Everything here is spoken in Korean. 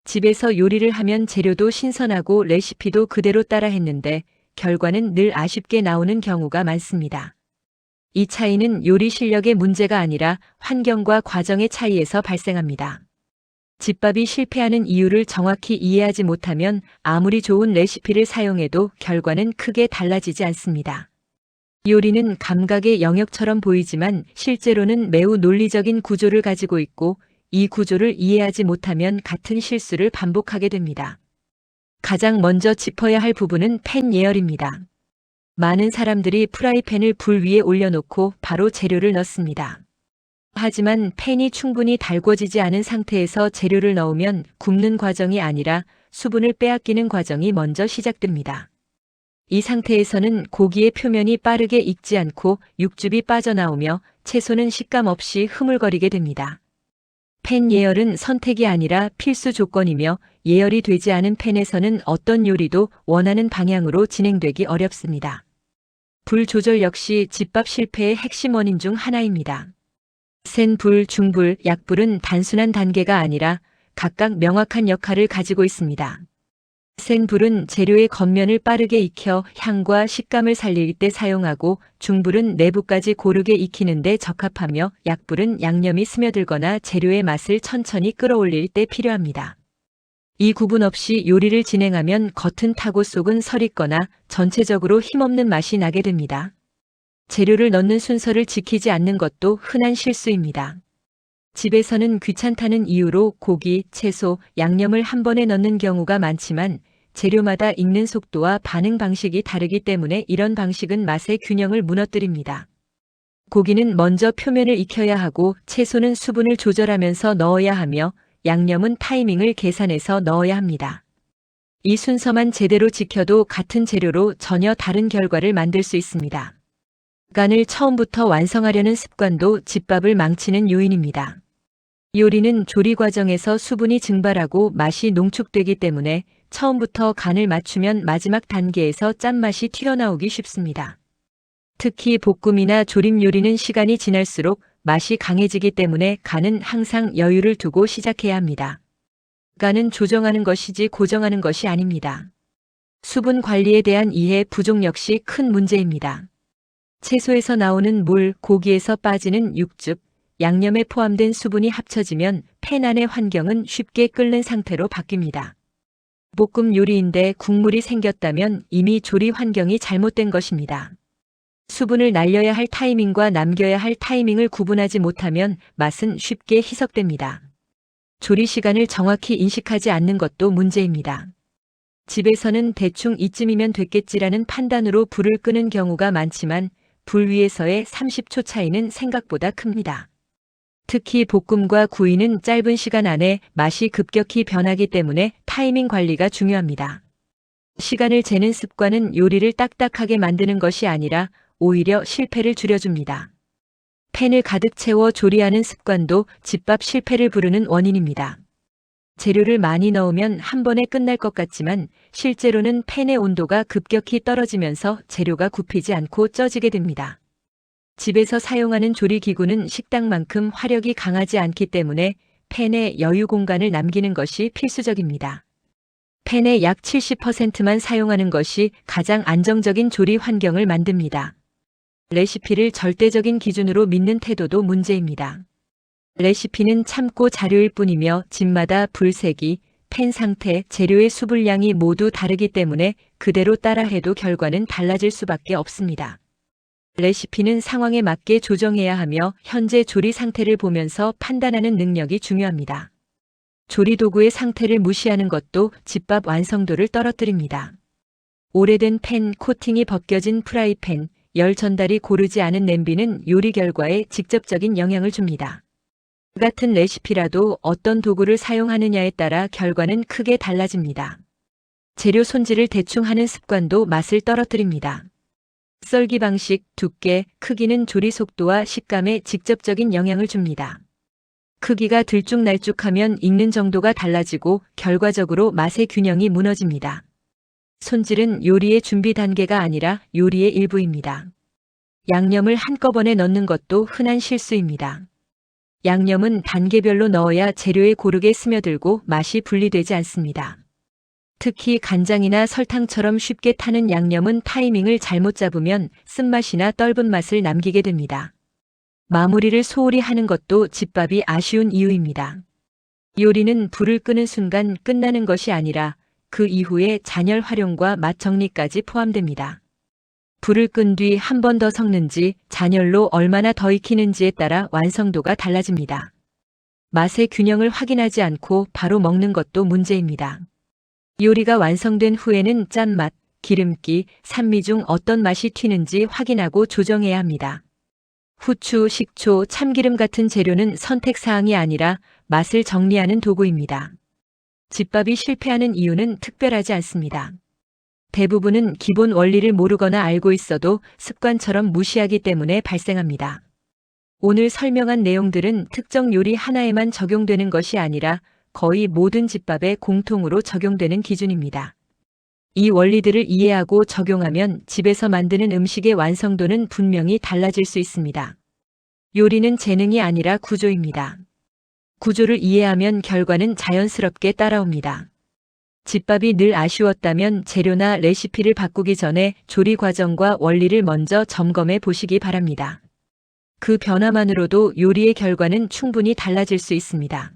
집에서 요리를 하면 재료도 신선하고 레시피도 그대로 따라 했는데 결과는 늘 아쉽게 나오는 경우가 많습니다. 이 차이는 요리 실력의 문제가 아니라 환경과 과정의 차이에서 발생합니다. 집밥이 실패하는 이유를 정확히 이해하지 못하면 아무리 좋은 레시피를 사용해도 결과는 크게 달라지지 않습니다. 요리는 감각의 영역처럼 보이지만 실제로는 매우 논리적인 구조를 가지고 있고 이 구조를 이해하지 못하면 같은 실수를 반복하게 됩니다. 가장 먼저 짚어야 할 부분은 팬 예열입니다. 많은 사람들이 프라이팬을 불 위에 올려놓고 바로 재료를 넣습니다. 하지만 팬이 충분히 달궈지지 않은 상태에서 재료를 넣으면 굽는 과정이 아니라 수분을 빼앗기는 과정이 먼저 시작됩니다. 이 상태에서는 고기의 표면이 빠르게 익지 않고 육즙이 빠져나오며 채소는 식감 없이 흐물거리게 됩니다. 팬 예열은 선택이 아니라 필수 조건이며 예열이 되지 않은 팬에서는 어떤 요리도 원하는 방향으로 진행되기 어렵습니다. 불 조절 역시 집밥 실패의 핵심 원인 중 하나입니다. 센 불, 중불, 약불은 단순한 단계가 아니라 각각 명확한 역할을 가지고 있습니다. 센 불은 재료의 겉면을 빠르게 익혀 향과 식감을 살릴 때 사용하고 중불은 내부까지 고르게 익히는 데 적합하며 약불은 양념이 스며들거나 재료의 맛을 천천히 끌어올릴 때 필요합니다. 이 구분 없이 요리를 진행하면 겉은 타고 속은 설익거나 전체적으로 힘없는 맛이 나게 됩니다. 재료를 넣는 순서를 지키지 않는 것도 흔한 실수입니다. 집에서는 귀찮다는 이유로 고기, 채소, 양념을 한 번에 넣는 경우가 많지만 재료마다 익는 속도와 반응 방식이 다르기 때문에 이런 방식은 맛의 균형을 무너뜨립니다. 고기는 먼저 표면을 익혀야 하고 채소는 수분을 조절하면서 넣어야 하며 양념은 타이밍을 계산해서 넣어야 합니다. 이 순서만 제대로 지켜도 같은 재료로 전혀 다른 결과를 만들 수 있습니다. 간을 처음부터 완성하려는 습관도 집밥을 망치는 요인입니다. 요리는 조리 과정에서 수분이 증발하고 맛이 농축되기 때문에 처음부터 간을 맞추면 마지막 단계에서 짠맛이 튀어나오기 쉽습니다. 특히 볶음이나 조림 요리는 시간이 지날수록 맛이 강해지기 때문에 간은 항상 여유를 두고 시작해야 합니다. 간은 조정하는 것이지 고정하는 것이 아닙니다. 수분 관리에 대한 이해 부족 역시 큰 문제입니다. 채소에서 나오는 물, 고기에서 빠지는 육즙, 양념에 포함된 수분이 합쳐지면 팬 안의 환경은 쉽게 끓는 상태로 바뀝니다. 볶음 요리인데 국물이 생겼다면 이미 조리 환경이 잘못된 것입니다. 수분을 날려야 할 타이밍과 남겨야 할 타이밍을 구분하지 못하면 맛은 쉽게 희석됩니다. 조리 시간을 정확히 인식하지 않는 것도 문제입니다. 집에서는 대충 이쯤이면 됐겠지라는 판단으로 불을 끄는 경우가 많지만 불 위에서의 30초 차이는 생각보다 큽니다. 특히 볶음과 구이는 짧은 시간 안에 맛이 급격히 변하기 때문에 타이밍 관리가 중요합니다. 시간을 재는 습관은 요리를 딱딱하게 만드는 것이 아니라 오히려 실패를 줄여줍니다. 팬을 가득 채워 조리하는 습관도 집밥 실패를 부르는 원인입니다. 재료를 많이 넣으면 한 번에 끝날 것 같지만 실제로는 팬의 온도가 급격히 떨어지면서 재료가 굽히지 않고 쪄지게 됩니다. 집에서 사용하는 조리기구는 식당만큼 화력이 강하지 않기 때문에 팬에 여유 공간을 남기는 것이 필수적입니다. 팬의 약 70%만 사용하는 것이 가장 안정적인 조리 환경을 만듭니다. 레시피를 절대적인 기준으로 믿는 태도도 문제입니다. 레시피는 참고 자료일 뿐이며 집마다 불세기, 팬 상태, 재료의 수분량이 모두 다르기 때문에 그대로 따라해도 결과는 달라질 수밖에 없습니다. 레시피는 상황에 맞게 조정해야 하며 현재 조리 상태를 보면서 판단하는 능력이 중요합니다. 조리 도구의 상태를 무시하는 것도 집밥 완성도를 떨어뜨립니다. 오래된 팬, 코팅이 벗겨진 프라이팬, 열 전달이 고르지 않은 냄비는 요리 결과에 직접적인 영향을 줍니다. 같은 레시피라도 어떤 도구를 사용하느냐에 따라 결과는 크게 달라집니다. 재료 손질을 대충 하는 습관도 맛을 떨어뜨립니다. 썰기 방식, 두께, 크기는 조리 속도와 식감에 직접적인 영향을 줍니다. 크기가 들쭉날쭉하면 익는 정도가 달라지고 결과적으로 맛의 균형이 무너집니다. 손질은 요리의 준비 단계가 아니라 요리의 일부입니다. 양념을 한꺼번에 넣는 것도 흔한 실수입니다. 양념은 단계별로 넣어야 재료에 고르게 스며들고 맛이 분리되지 않습니다. 특히 간장이나 설탕처럼 쉽게 타는 양념은 타이밍을 잘못 잡으면 쓴맛이나 떫은 맛을 남기게 됩니다. 마무리를 소홀히 하는 것도 집밥이 아쉬운 이유입니다. 요리는 불을 끄는 순간 끝나는 것이 아니라 그 이후에 잔열 활용과 맛 정리까지 포함됩니다. 불을 끈 뒤 한 번 더 섞는지 잔열로 얼마나 더 익히는지에 따라 완성도가 달라집니다. 맛의 균형을 확인하지 않고 바로 먹는 것도 문제입니다. 요리가 완성된 후에는 짠맛, 기름기, 산미 중 어떤 맛이 튀는지 확인하고 조정해야 합니다. 후추, 식초, 참기름 같은 재료는 선택사항이 아니라 맛을 정리하는 도구입니다. 집밥이 실패하는 이유는 특별하지 않습니다. 대부분은 기본 원리를 모르거나 알고 있어도 습관처럼 무시하기 때문에 발생합니다. 오늘 설명한 내용들은 특정 요리 하나에만 적용되는 것이 아니라 거의 모든 집밥에 공통으로 적용되는 기준입니다. 이 원리들을 이해하고 적용하면 집에서 만드는 음식의 완성도는 분명히 달라질 수 있습니다. 요리는 재능이 아니라 구조입니다. 구조를 이해하면 결과는 자연스럽게 따라옵니다. 집밥이 늘 아쉬웠다면 재료나 레시피를 바꾸기 전에 조리 과정과 원리를 먼저 점검해 보시기 바랍니다. 그 변화만으로도 요리의 결과는 충분히 달라질 수 있습니다.